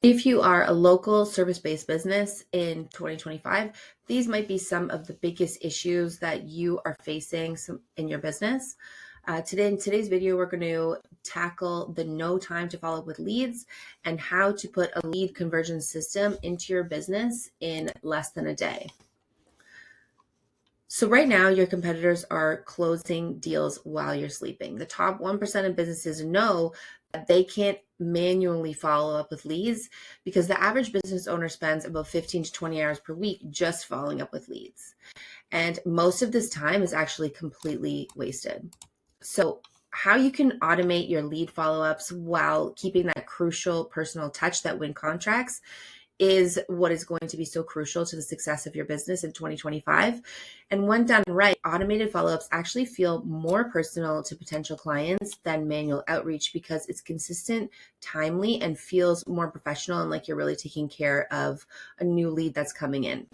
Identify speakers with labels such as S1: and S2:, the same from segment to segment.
S1: If you are a local service-based business in 2025, these might be some of the biggest issues that you are facing in your business. In today's video, we're going to tackle the no time to follow up with leads and how to put a lead conversion system into your business in less than a day. So right now, your competitors are closing deals while you're sleeping. The top 1% of businesses know that they can't manually follow up with leads because the average business owner spends about 15 to 20 hours per week just following up with leads. And most of this time is actually completely wasted. So how you can automate your lead follow-ups while keeping that crucial personal touch that win contracts is what is going to be so crucial to the success of your business in 2025. And when done right, automated follow-ups actually feel more personal to potential clients than manual outreach because it's consistent, timely, and feels more professional and like you're really taking care of a new lead that's coming in.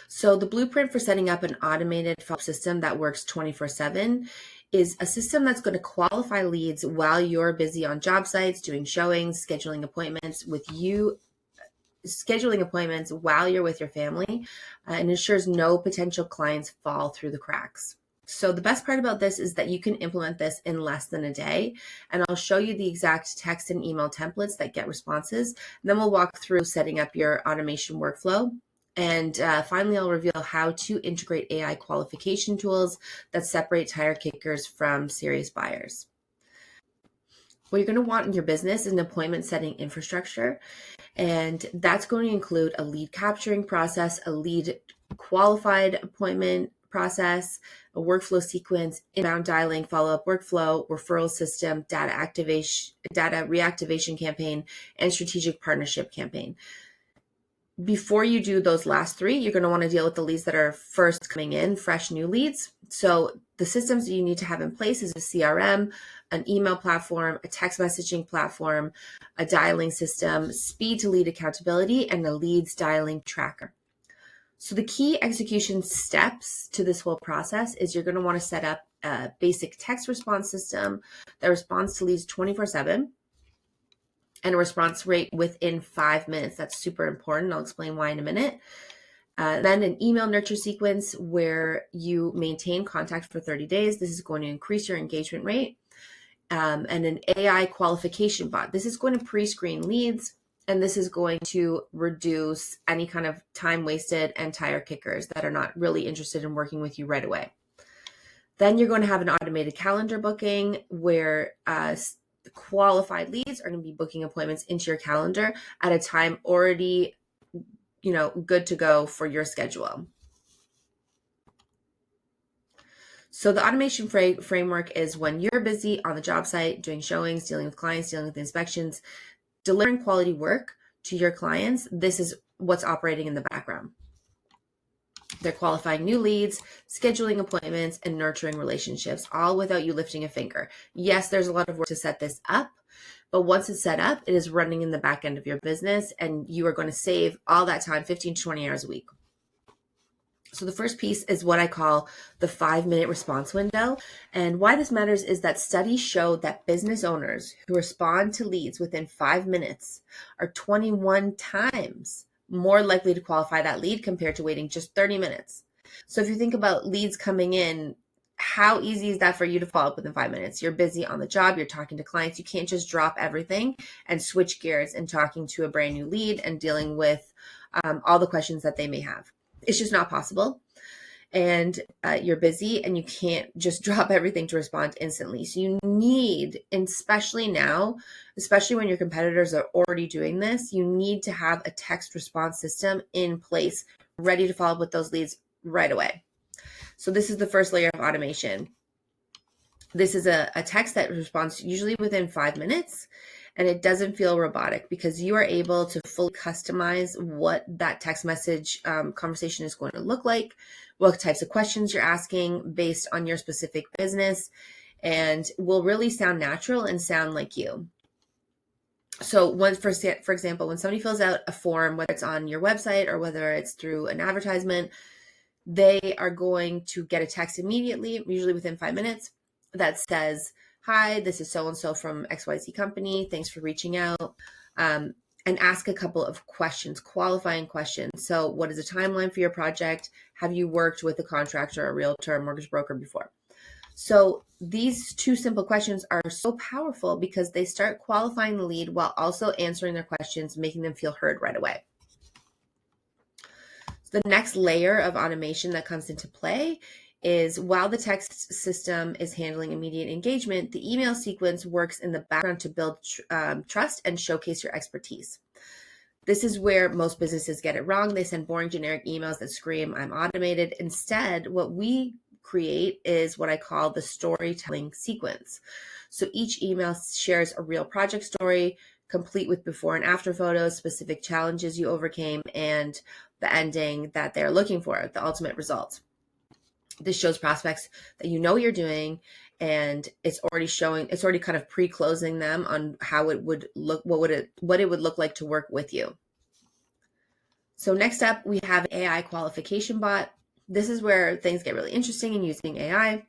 S1: So the blueprint for setting up an automated follow-up system that works 24/7 is a system that's going to qualify leads while you're busy on job sites, doing showings, scheduling appointments while you're with your family, and ensures no potential clients fall through the cracks. So the best part about this is that you can implement this in less than a day, and I'll show you the exact text and email templates that get responses. And then we'll walk through setting up your automation workflow. And finally, I'll reveal how to integrate AI qualification tools that separate tire kickers from serious buyers. What you're going to want in your business is an appointment setting infrastructure, and that's going to include a lead capturing process, a lead qualified appointment process, a workflow sequence, inbound dialing, follow-up workflow, referral system, data reactivation campaign, and strategic partnership campaign. Before you do those last three, you're going to want to deal with the leads that are first coming in, fresh new leads. So the systems that you need to have in place is a CRM, an email platform, a text messaging platform, a dialing system, speed to lead accountability, and a leads dialing tracker. So the key execution steps to this whole process is you're going to want to set up a basic text response system that responds to leads 24/7. And a response rate within 5 minutes. That's super important. I'll explain why in a minute. Then an email nurture sequence where you maintain contact for 30 days. This is going to increase your engagement rate. And an AI qualification bot. This is going to pre-screen leads, and this is going to reduce any kind of time wasted and tire kickers that are not really interested in working with you right away. Then you're going to have an automated calendar booking where the qualified leads are going to be booking appointments into your calendar at a time already, good to go for your schedule. So the automation framework is when you're busy on the job site, doing showings, dealing with clients, dealing with inspections, delivering quality work to your clients, this is what's operating in the background. They're qualifying new leads, scheduling appointments, and nurturing relationships, all without you lifting a finger. Yes, there's a lot of work to set this up, but once it's set up, it is running in the back end of your business, and you are going to save all that time, 15 to 20 hours a week. So the first piece is what I call the 5-minute response window. And why this matters is that studies show that business owners who respond to leads within 5 minutes are 21 times more likely to qualify that lead compared to waiting just 30 minutes. So if you think about leads coming in, how easy is that for you to follow up within 5 minutes? You're busy on the job, you're talking to clients. You can't just drop everything and switch gears and talking to a brand new lead and dealing with all the questions that they may have. It's just not possible. And you're busy and you can't just drop everything to respond instantly. So you need, especially now, especially when your competitors are already doing this, you need to have a text response system in place, ready to follow up with those leads right away. So this is the first layer of automation. This is a text that responds usually within 5 minutes, and it doesn't feel robotic because you are able to fully customize what that text message conversation is going to look like, what types of questions you're asking based on your specific business, and will really sound natural and sound like you. So for example, when somebody fills out a form, whether it's on your website or whether it's through an advertisement, they are going to get a text immediately, usually within 5 minutes, that says, "Hi, this is so-and-so from XYZ company. Thanks for reaching out. and ask a couple of questions, qualifying questions. So what is the timeline for your project? Have you worked with a contractor, a realtor, a mortgage broker before? So these two simple questions are so powerful because they start qualifying the lead while also answering their questions, making them feel heard right away. The next layer of automation that comes into play is while the text system is handling immediate engagement, the email sequence works in the background to build trust and showcase your expertise. This is where most businesses get it wrong. They send boring generic emails that scream, I'm automated. Instead, what we create is what I call the storytelling sequence. So each email shares a real project story, complete with before and after photos, specific challenges you overcame, and the ending that they're looking for, the ultimate result. This shows prospects that you know what you're doing, and it's already kind of pre-closing them on how it would look, what it would look like to work with you. So next up, we have AI qualification bot. This is where things get really interesting in using AI.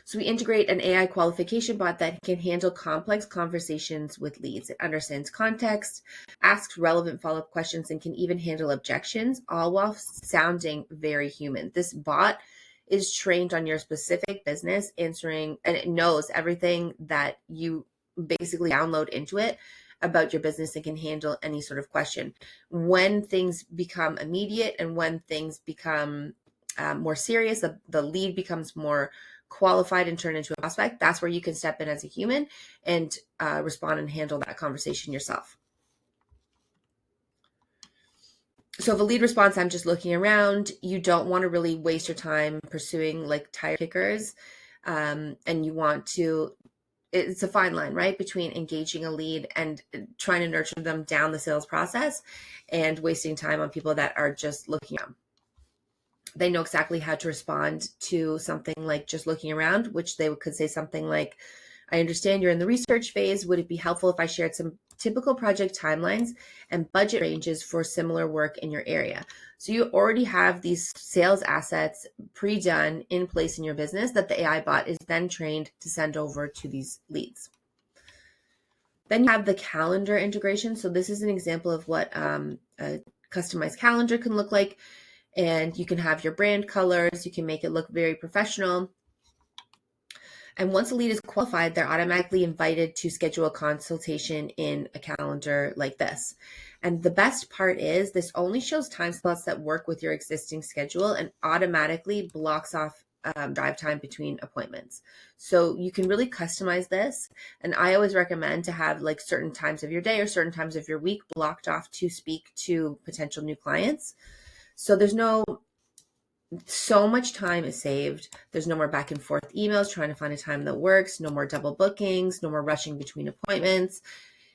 S1: So we integrate an AI qualification bot that can handle complex conversations with leads. It understands context, asks relevant follow-up questions, and can even handle objections, all while sounding very human. This bot is trained on your specific business, answering, and it knows everything that you basically download into it about your business and can handle any sort of question. When things become immediate and when things become more serious, the lead becomes more qualified and turn into a prospect, that's where you can step in as a human and respond and handle that conversation yourself. So if a lead response, I'm just looking around, you don't want to really waste your time pursuing like tire kickers, and you want to, it's a fine line, right, between engaging a lead and trying to nurture them down the sales process and wasting time on people that are just looking around. They know exactly how to respond to something like just looking around, which they could say something like, I understand you're in the research phase. Would it be helpful if I shared some typical project timelines and budget ranges for similar work in your area? So you already have these sales assets pre-done in place in your business that the AI bot is then trained to send over to these leads. Then you have the calendar integration. So this is an example of what a customized calendar can look like. And you can have your brand colors. You can make it look very professional. And once a lead is qualified, they're automatically invited to schedule a consultation in a calendar like this. And the best part is this only shows time slots that work with your existing schedule and automatically blocks off drive time between appointments. So you can really customize this. And I always recommend to have like certain times of your day or certain times of your week blocked off to speak to potential new clients. So so much time is saved. There's no more back and forth emails trying to find a time that works, no more double bookings, no more rushing between appointments.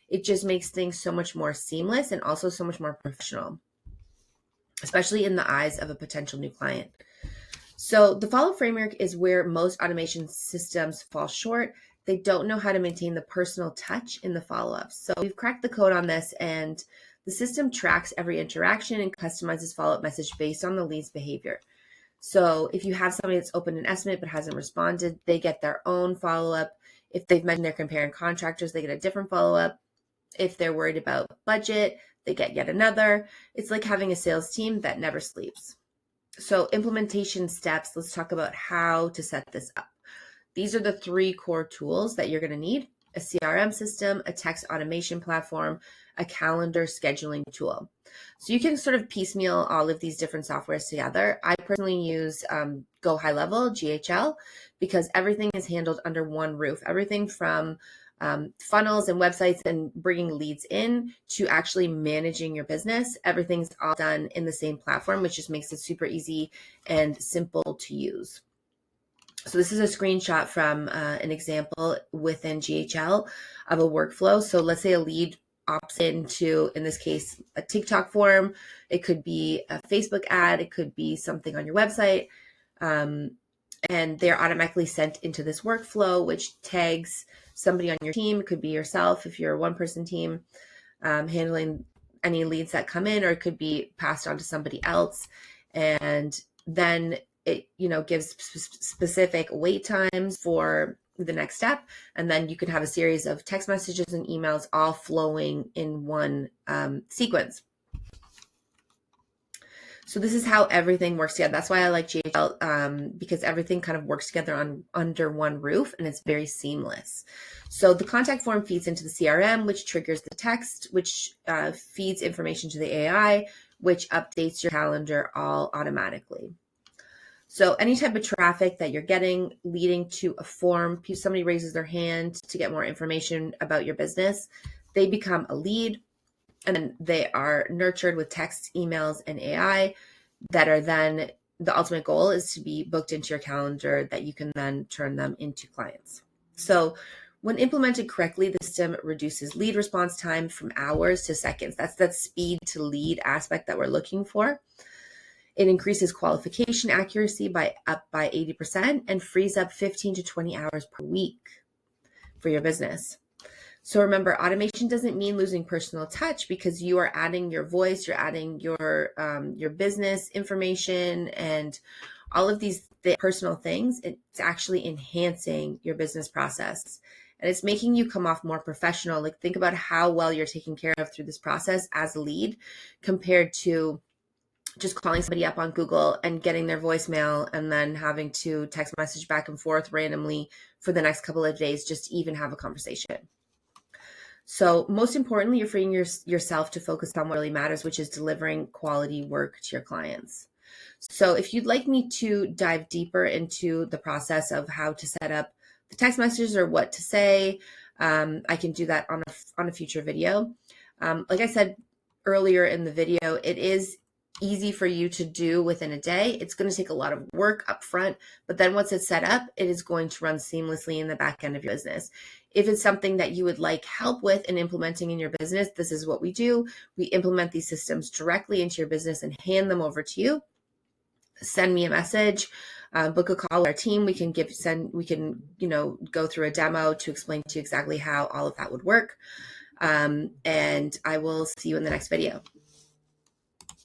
S1: It just makes things so much more seamless and also so much more professional, especially in the eyes of a potential new client. So the follow framework is where most automation systems fall short. They don't know how to maintain the personal touch in the follow-ups. So we've cracked the code on this, and the system tracks every interaction and customizes follow-up message based on the lead's behavior. So if you have somebody that's opened an estimate but hasn't responded, they get their own follow-up. If they've mentioned they're comparing contractors, they get a different follow-up. If they're worried about budget, they get yet another. It's like having a sales team that never sleeps. So implementation steps, let's talk about how to set this up. These are the 3 core tools that you're going to need: a CRM system, a text automation platform, a calendar scheduling tool. So you can sort of piecemeal all of these different softwares together. I personally use Go High Level, GHL, because everything is handled under one roof. Everything from funnels and websites and bringing leads in to actually managing your business. Everything's all done in the same platform, which just makes it super easy and simple to use. So this is a screenshot from an example within GHL of a workflow. So let's say a lead opts into, in this case, a TikTok form. It could be a Facebook ad. It could be something on your website. And they're automatically sent into this workflow, which tags somebody on your team. It could be yourself if you're a one-person team, handling any leads that come in, or it could be passed on to somebody else. And then it, gives specific wait times for the next step. And then you can have a series of text messages and emails all flowing in one sequence. So this is how everything works together. That's why I like GHL, because everything kind of works together under one roof, and it's very seamless. So the contact form feeds into the CRM, which triggers the text, which feeds information to the AI, which updates your calendar all automatically. So any type of traffic that you're getting leading to a form, somebody raises their hand to get more information about your business, they become a lead, and then they are nurtured with text, emails, and AI that are then, the ultimate goal is to be booked into your calendar that you can then turn them into clients. So when implemented correctly, the system reduces lead response time from hours to seconds. That's that speed to lead aspect that we're looking for. It increases qualification accuracy up by 80% and frees up 15 to 20 hours per week for your business. So remember, automation doesn't mean losing personal touch, because you are adding your voice, you're adding your business information and all of these personal things. It's actually enhancing your business process, and it's making you come off more professional. Like, think about how well you're taken care of through this process as a lead compared to just calling somebody up on Google and getting their voicemail and then having to text message back and forth randomly for the next couple of days just to even have a conversation. So most importantly, you're freeing yourself to focus on what really matters, which is delivering quality work to your clients. So if you'd like me to dive deeper into the process of how to set up the text messages or what to say, I can do that on a future video. Like I said earlier in the video, it is easy for you to do within a day. It's going to take a lot of work up front, but then once it's set up, it is going to run seamlessly in the back end of your business. If it's something that you would like help with in implementing in your business, this is what we do. We implement these systems directly into your business and hand them over to you. Send me a message, book a call with our team. We can go through a demo to explain to you exactly how all of that would work. And I will see you in the next video.